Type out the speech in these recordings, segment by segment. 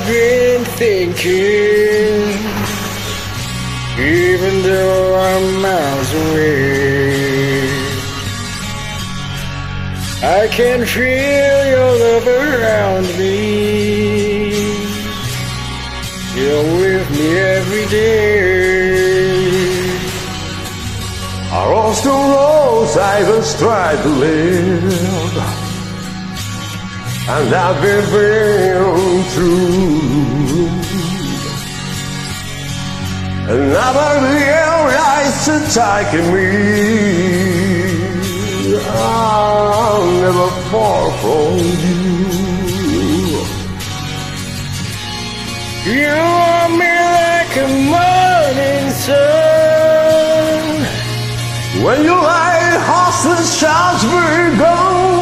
been thinking, even though I'm miles away, I can feel your love around me. You're with me every day. I lost the roads I just tried to live, and I've been through. And now I realize that I can be. I'll never fall from you. You are me like a morning sun. When you lie hostage, shall be gone.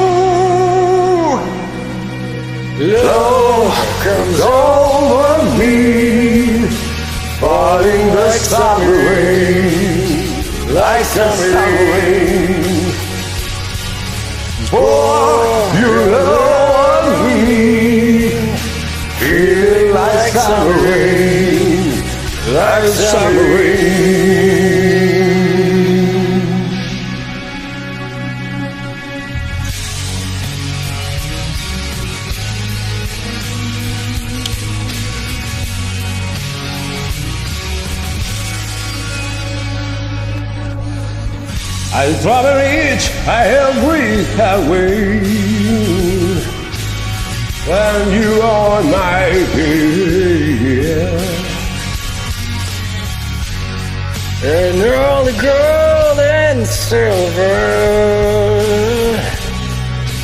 Love comes over me, falling like summer rain, like summer rain. For your love on me, feeling like summer rain, like summer rain. I try to reach every highway when you are my peer. and all the gold and silver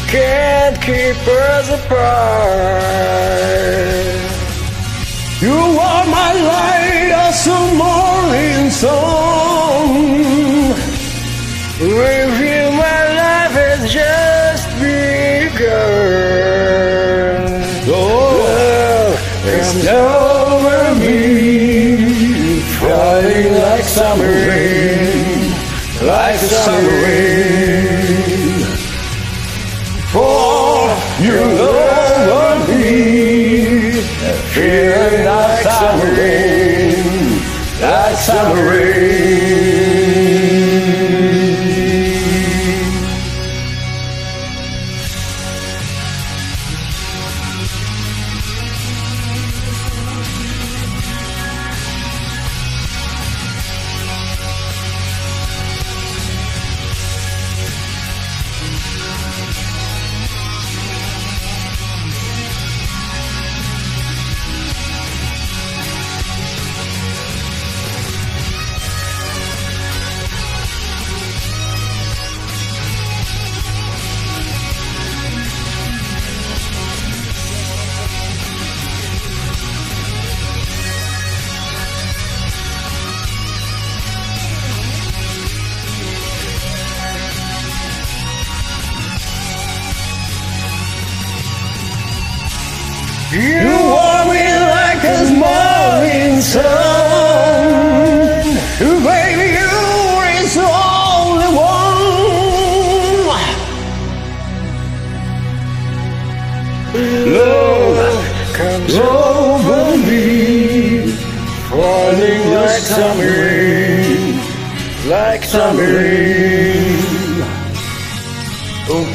can't keep us apart. You are my light as the morning sun. With you, my life has just begun. Love comes over me, falling like summer rain, like summer rain. For your love on me, feeling like summer rain, like summer rain. You warm me like a morning sun. Baby, you is the only one. Love comes over me, falling like summer rain, like summer rain.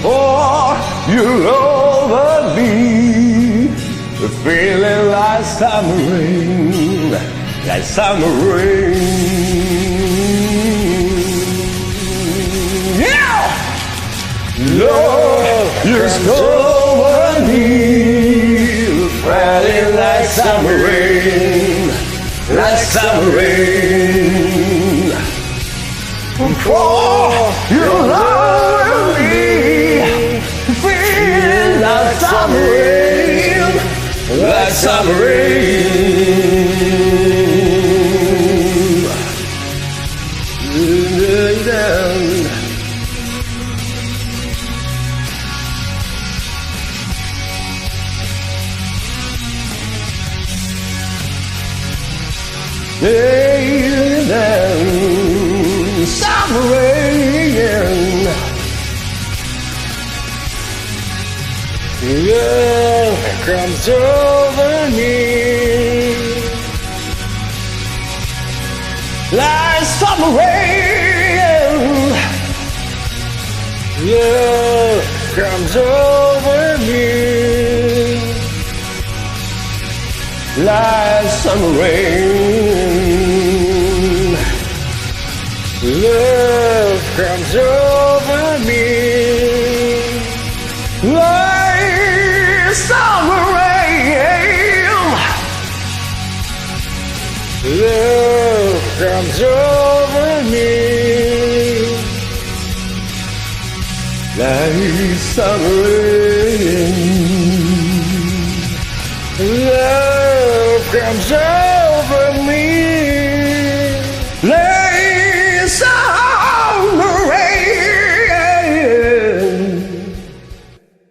For you over me, feeling like summer rain, like summer rain. Yeah! Love, you're over me, feeling like summer rain, like summer rain. For your love me, feeling like summer rain, like summer rain. Summer rain. Love comes over me, comes over me like summer rain. Love comes over me Like summer rain. Love comes over me Like summer rain. Love comes over me